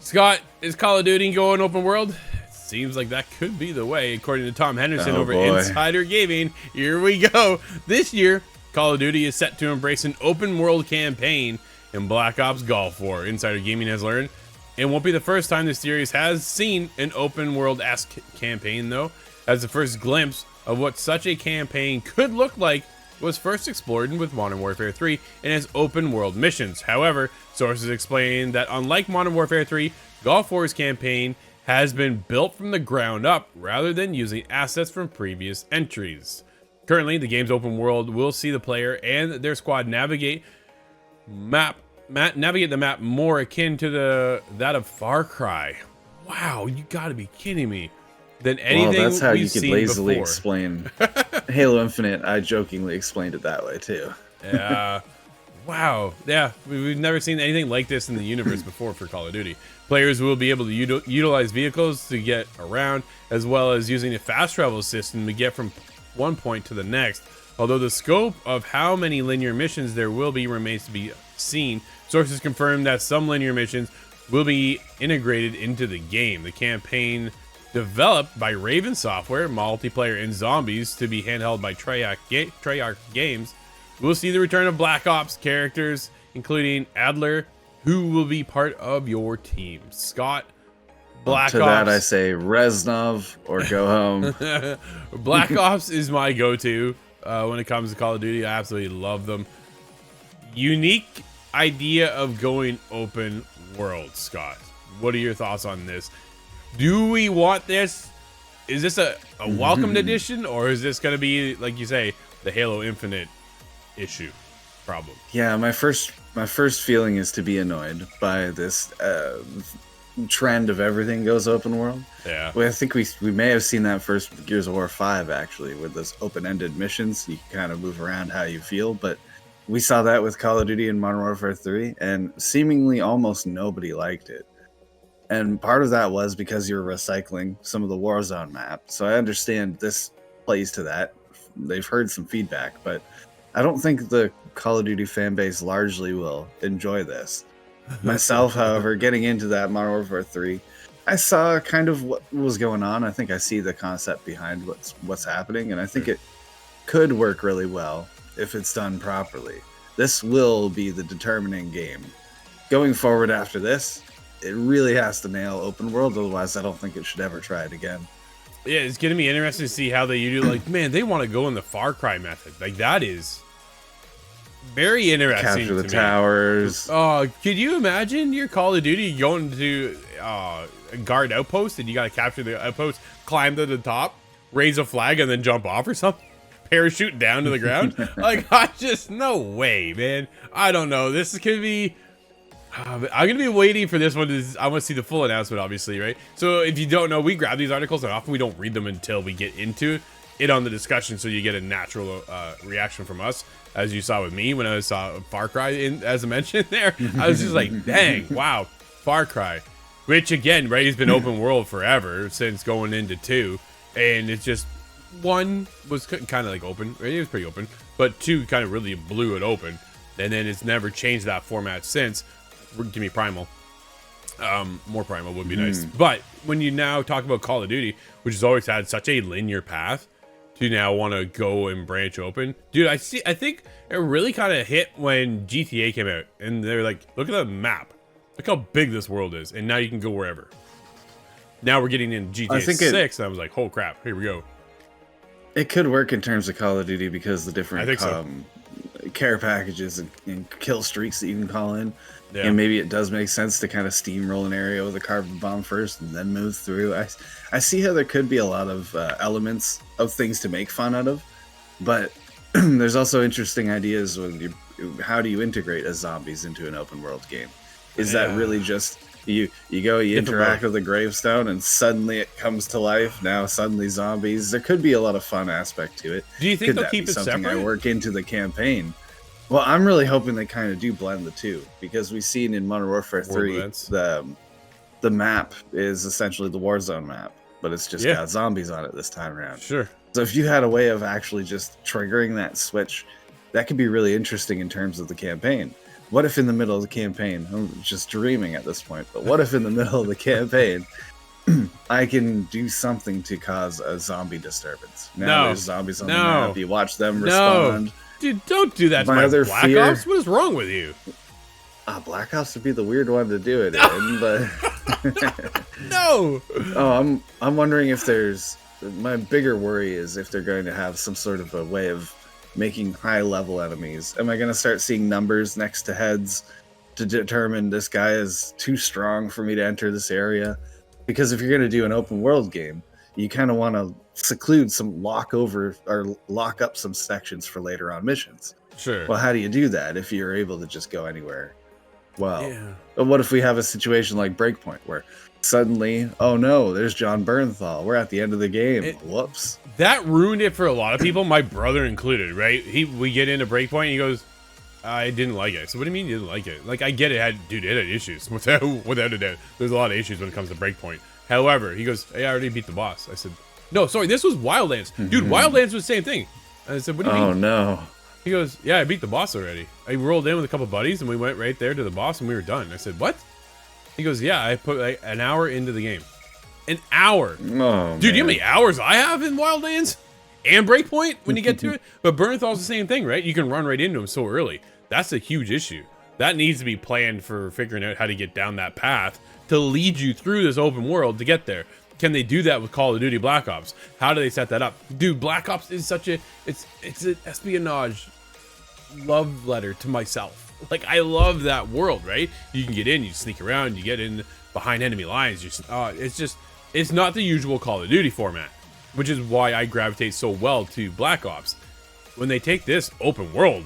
Scott, is Call of Duty going open world? It seems like that could be the way, according to Tom Henderson over Insider Gaming. Here we go. This year, Call of Duty is set to embrace an open world campaign in Black Ops Gulf War. Insider Gaming has learned it won't be the first time the series has seen an open world-esque campaign, though, as the first glimpse of what such a campaign could look like was first explored with Modern Warfare 3 and its open world missions. However, sources explain that unlike Modern Warfare 3, Gulf War's campaign has been built from the ground up rather than using assets from previous entries. Currently, the game's open world will see the player and their squad navigate the map more akin to that of Far Cry. Wow, you gotta be kidding me. Than anything well, that's how we've you could seen lazily before. explain Halo Infinite. I jokingly explained it that way too. Wow. Yeah, we've never seen anything like this in the universe before for Call of Duty. Players will be able to utilize vehicles to get around, as well as using a fast travel system to get from one point to the next. Although the scope of how many linear missions there will be remains to be seen, sources confirm that some linear missions will be integrated into the game. The campaign, developed by Raven Software, multiplayer and zombies, to be handheld by Treyarch Games, we'll see the return of Black Ops characters, including Adler, who will be part of your team. Scott, Black Ops. That I say Reznov or go home. Black Ops is my go-to when it comes to Call of Duty. I absolutely love them. Unique idea of going open world, Scott. What are your thoughts on this? Do we want this? Is this a welcomed addition, or is this going to be, like you say, the Halo Infinite issue problem? Yeah, my first feeling is to be annoyed by this trend of everything goes open world. Yeah. Well, I think we may have seen that first with Gears of War 5, actually, with those open-ended missions. You can kind of move around how you feel, but we saw that with Call of Duty and Modern Warfare 3, and seemingly almost nobody liked it. And part of that was because you're recycling some of the Warzone map. So I understand this plays to that. They've heard some feedback, but I don't think the Call of Duty fan base largely will enjoy this. Myself, however, getting into that Modern Warfare 3, I saw kind of what was going on. I think I see the concept behind what's happening, and I think it could work really well if it's done properly. This will be the determining game. Going forward after this, it really has to nail open world, otherwise I don't think it should ever try it again. Yeah, it's gonna be interesting to see how they do. Like, man, they want to go in the Far Cry method. Like, that is very interesting. Capture the towers. Oh, could you imagine your Call of Duty going to a guard outpost and you gotta capture the outpost, climb to the top, raise a flag, and then jump off or something? Parachute down to the ground? Like, no way, man. I don't know. This is gonna be. I'm gonna be waiting for this one. I want to see the full announcement, obviously, right? So if you don't know, we grab these articles and often we don't read them until we get into it on the discussion, so you get a natural reaction from us, as you saw with me when I saw Far Cry, as I mentioned there. I was just like, dang, wow, Far Cry, which again, right, has been open world forever since going into 2, and it's just 1 was kind of like open, right? It was pretty open, but 2 kind of really blew it open, and then it's never changed that format since. Give me Primal. More Primal would be nice. But when you now talk about Call of Duty, which has always had such a linear path, to now want to go and branch open, dude, I think it really kind of hit when GTA came out, and they're like, look at the map, look how big this world is, and now you can go wherever. Now we're getting in GTA 6, and I was like, oh crap, here we go. It could work in terms of Call of Duty because the different so. care packages and kill streaks that you can call in. Yeah. And maybe it does make sense to kind of steamroll an area with a carbon bomb first and then move through. I see how there could be a lot of elements of things to make fun out of, but there's also interesting ideas when how do you integrate as zombies into an open world game? Is that really just you interact with a gravestone and suddenly it comes to life? Now suddenly zombies. There could be a lot of fun aspect to it. Do you think they'll keep it separate? I work into the campaign. Well, I'm really hoping they kind of do blend the two, because we've seen in Modern Warfare 3 the map is essentially the Warzone map, but it's just got zombies on it this time around. Sure. So if you had a way of actually just triggering that switch, that could be really interesting in terms of the campaign. what if in the middle of the campaign, I'm just dreaming at this point, but what if in the middle of the campaign, I can do something to cause a zombie disturbance? Now there's zombies on the map. You watch them respond. Dude, don't do that to my other Black fear- Ops. What is wrong with you? Black Ops would be the weird one to do it in, but No. oh, I'm wondering if there's my bigger worry is if they're going to have some sort of a way of making high level enemies. Am I going to start seeing numbers next to heads to determine this guy is too strong for me to enter this area? Because if you're going to do an open world game, you kind of want to seclude some lock up some sections for later on missions. Sure. Well, how do you do that if you're able to just go anywhere? Well, but what if we have a situation like Breakpoint where suddenly, oh no, there's John Bernthal. We're at the end of the game. Whoops. That ruined it for a lot of people, my brother included, right? We get into Breakpoint and he goes, I didn't like it. So what do you mean you didn't like it? Like, I get it, it had issues, without a doubt. There's a lot of issues when it comes to Breakpoint. However, he goes, hey, I already beat the boss. I said, no, sorry, this was Wildlands. Dude, Wildlands was the same thing. And I said, what do you mean? Oh no. He goes, yeah, I beat the boss already. I rolled in with a couple buddies and we went right there to the boss and we were done. I said, what? He goes, yeah, I put like an hour into the game. An hour. Oh, dude, you know how many hours I have in Wildlands? And Breakpoint when you get to it? But Bernthal's the same thing, right? You can run right into him so early. That's a huge issue. That needs to be planned for figuring out how to get down that path to lead you through this open world to get there. Can they do that with Call of Duty Black Ops? How do they set that up? Dude, Black Ops is such a, it's an espionage love letter to myself. Like, I love that world, right? You can get in, you sneak around, you get in behind enemy lines. It's not the usual Call of Duty format, which is why I gravitate so well to Black Ops. When they take this open world,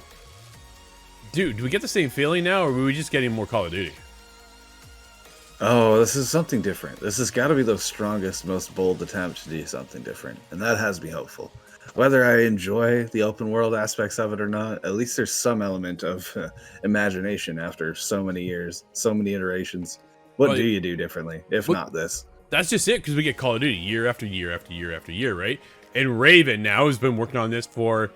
dude, do we get the same feeling now, or are we just getting more Call of Duty? Oh, this is something different. This has got to be the strongest, most bold attempt to do something different, and that has me hopeful. Whether I enjoy the open world aspects of it or not, at least there's some element of imagination after so many years, so many iterations. What do you do differently, if not this? That's just it, because we get Call of Duty year after year after year after year, right? And Raven now has been working on this for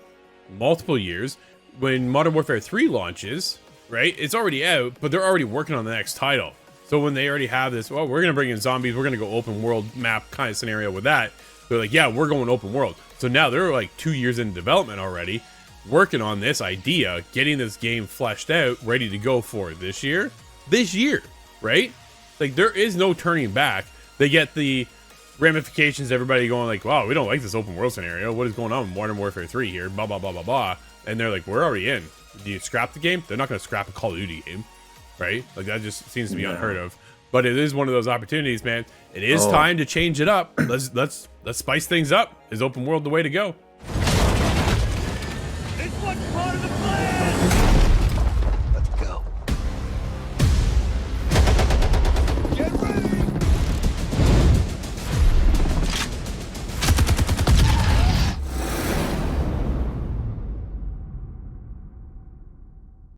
multiple years. When Modern Warfare 3 launches, right, it's already out, but they're already working on the next title. So when they already have this, well, we're going to bring in zombies, we're going to go open world map kind of scenario with that. They're like, yeah, we're going open world. So now they're like 2 years in development already, working on this idea, getting this game fleshed out, ready to go for this year, right? Like, there is no turning back. They get the ramifications, everybody going like, wow, we don't like this open world scenario. What is going on with Modern Warfare 3 here? Blah, blah, blah, blah, blah. And they're like, we're already in. Do you scrap the game? They're not going to scrap a Call of Duty game, right? Like, that just seems to be unheard of. But it is one of those opportunities, man. It is time to change it up. Let's spice things up. Is open world the way to go?